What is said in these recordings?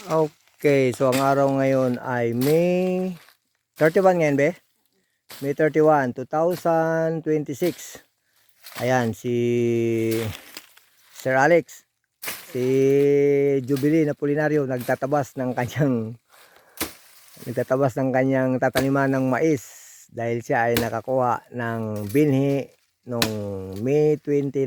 Okay, so ang araw ngayon ay May 31 ngayon, be? May 31, 2026. Ayan, si Sir Alex, si Jubilee Apolinario nagtatabas ng kanyang tataniman ng mais dahil siya ay nakakuha ng binhi noong May 29,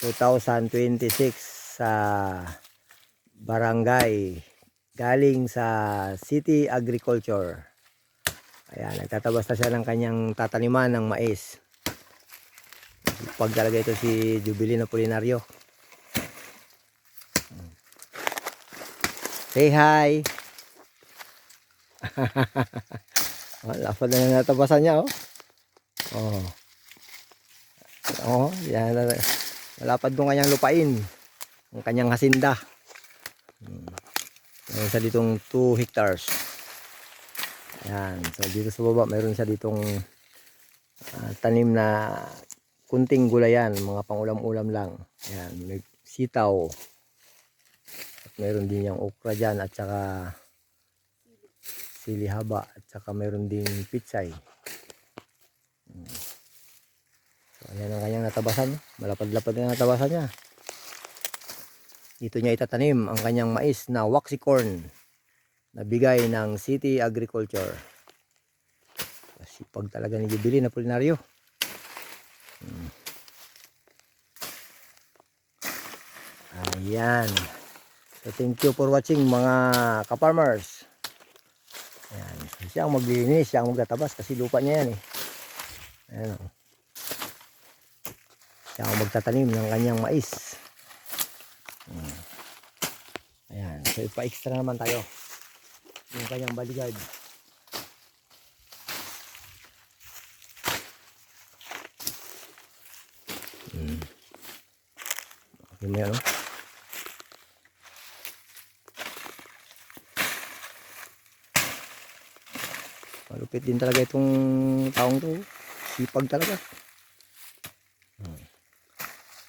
2026 sa barangay galing sa City Agriculture. Ayan, nagtatabas na siya ng kanyang tataniman ng mais. Pag talaga ito si Jubilee Apolinario. Say hi! Lapad na natabasan niya, oh. Oh. Oh, yan. Malapad ng kanyang lupain. Ang kanyang hasinda. Mayroon siya ditong 2 hectares. Ayan. So dito sa baba mayroon siya ditong tanim na kunting gulayan, mga pangulam-ulam lang. Ayan, may sitaw. At mayroon din yung okra dyan at saka sili haba at saka mayroon din pitsay. So ayan ang kanyang natabasan. Malapad-lapad na natabasan niya. Dito niya itatanim ang kanyang mais na waxy corn na bigay ng City Agriculture. Sipag talaga ni Jubilee Apolinario. Ayan. So thank you for watching mga ka-farmers. Ayan. Siya ang maglilinis, siya ang magtatabas kasi lupa niya yan eh. Ayan o. Siya ang magtatanim ng kanyang mais. Ayan. So ipa-extra naman tayo yung kanyang bodyguard. Okay mo yan o. Malupit din talaga itong taong to. Sipag talaga.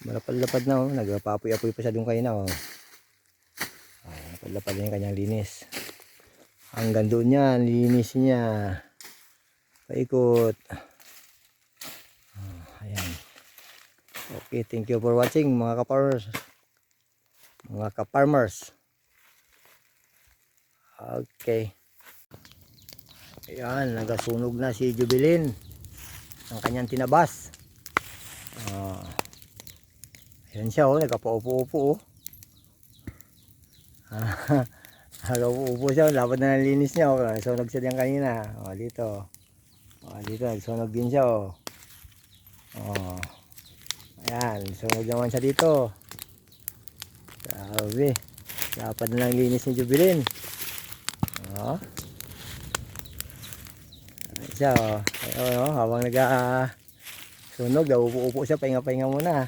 Malapad-lapad na oh. Nagpapoy-apoy pa siya doon kayo na oh. Lapad-lapad na yung kanyang linis. Hanggang doon niya, linis niya. Paikot. Ayan. Okay, thank you for watching mga ka-farmers. Mga ka-farmers. Okay. Ayan, nagasunog na si Jubilin ang kanyang tinabas. Ayan siya oh, nagkapaupo-upo oh. Nagkapaupo siya, lapad na nalinis niya oh. Nagsunog siya diyan kanina. Oh, dito. Oh, dito nagsunog din siya oh. Oh. Ayan, sunog naman siya dito. Sabi, lapad na lang linis ni Jubilin. Oh. Siya oh. Ayun, oh, habang sunog, upo-upo siya, pahinga-pahinga muna.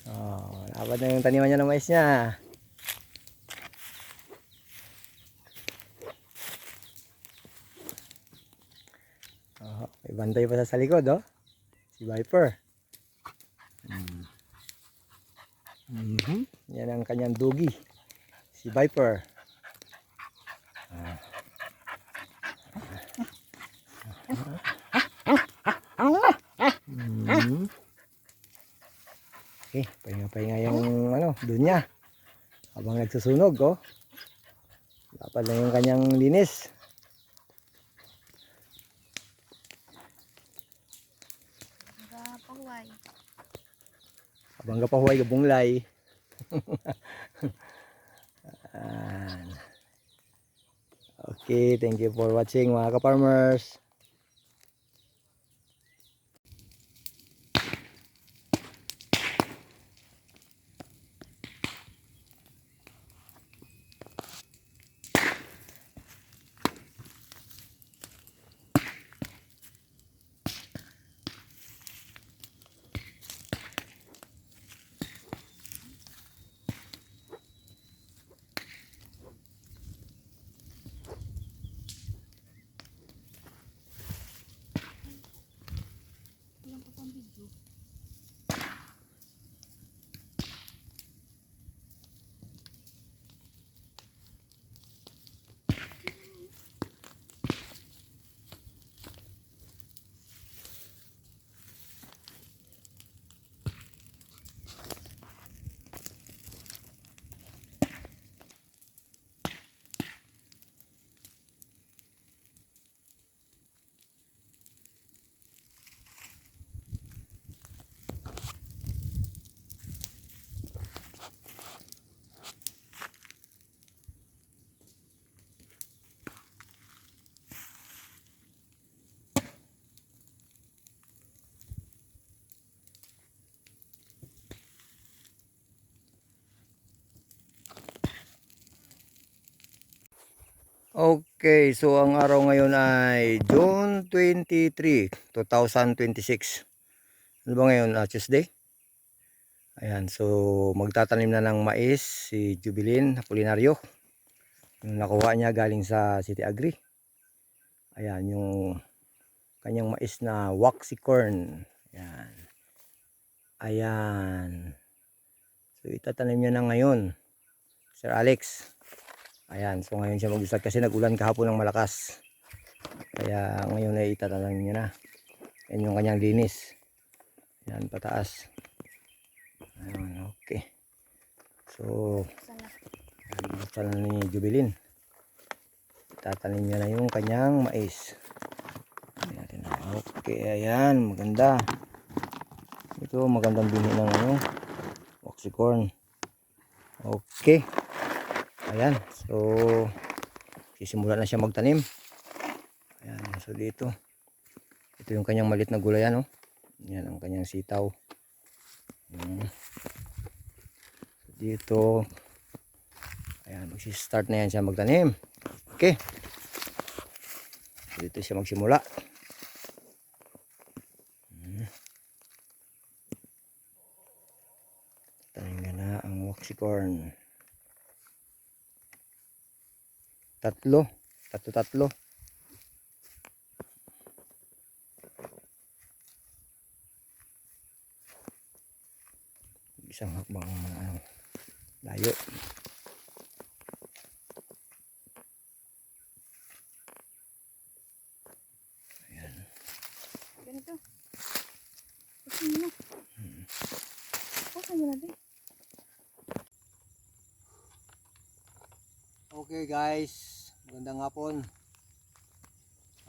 Oh, lapad na yung taniman niya ng mais niya. Oh, may bantay pa sa likod oh. Si Viper. Yan ang kanyang dugi. Si Viper. Okay, pahinga-pahinga yung ano, doon niya. Habang nagsusunog, oh. Lapad lang yung kanyang linis. Habang kapahuay, gabunglay. Okay, thank you for watching mga ka-farmers. Okay, so ang araw ngayon ay June 23, 2026. Ano ba ngayon? Tuesday? Ayan, so magtatanim na ng mais si Jubilin Apolinario. Yung nakuha niya galing sa City Agri. Ayan, yung kanyang mais na waxy corn. Ayan. Ayan. So itatanim niya na ngayon, Sir Alex. Ayan, so ngayon siya mag-start kasi nag-ulan kahapon ng malakas. Kaya ngayon ay itatanim niya na. Yan yung kanyang linis. Yan, pataas. Ayan, okay. So, buksan na ni Jubilin. Itatanim niya na yung kanyang mais. Ayan, okay, ayan, maganda. Ito, magandang bini ng waxy corn. Okay. Ayan, so sisimula na siya magtanim. Ayan, so dito. Ito yung kanyang malit na gulayan, oh. Yan ang kanyang sitaw. Dito. Ayan, magsi-start na yan siya magtanim. Okay. Dito siya magsimula. Tanim na ang waxy corn. Tatlo. Isang hakbang layo. Ayan. Ganito. Kasi mo na. Okay mo na din. Okay guys, magandang hapon.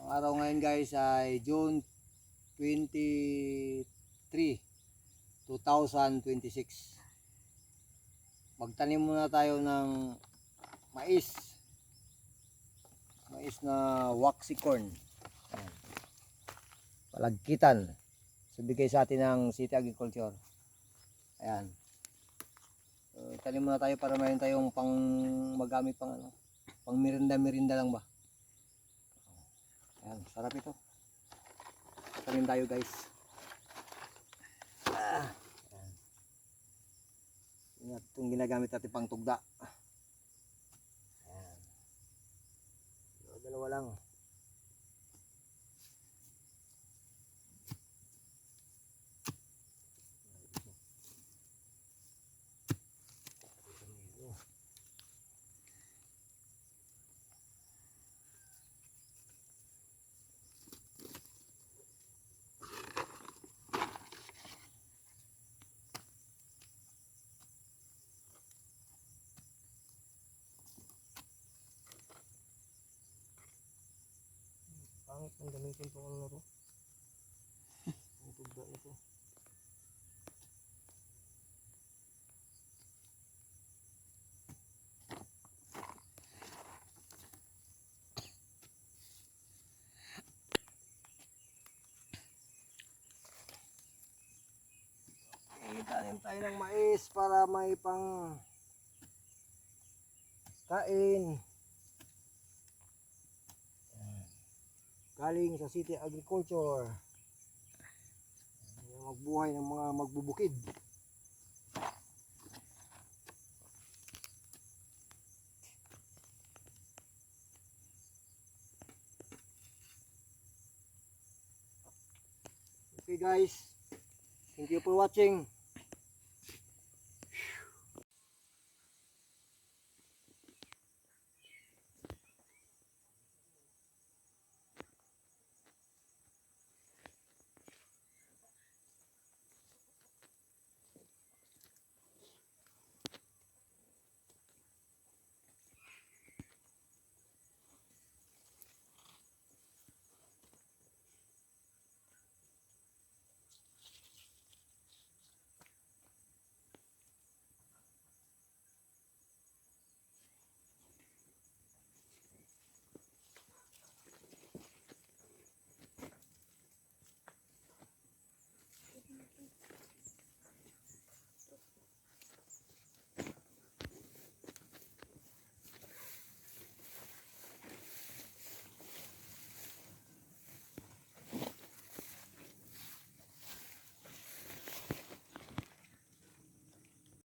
Ang araw ngayon guys ay June 23, 2026. Magtanim muna tayo ng mais. Mais na waxy corn. Ayan. Palagkitan. So bigay sa atin ng City Agriculture. Ayan. Tanim muna tayo para mayroon tayong pang magamit pang pang merinda lang ba. Ayan, sarap ito. Tanim tayo guys. Ayan. Itong ginagamit natin pang tugda. Ayan. So, dalawa lang. Pangit ang gamitin po ang laro. Ang tugda nito. Tanim tayo ng mais para may pang kain. Galing sa City Agriculture. Magbuhay ng mga magbubukid. Okay guys, thank you for watching.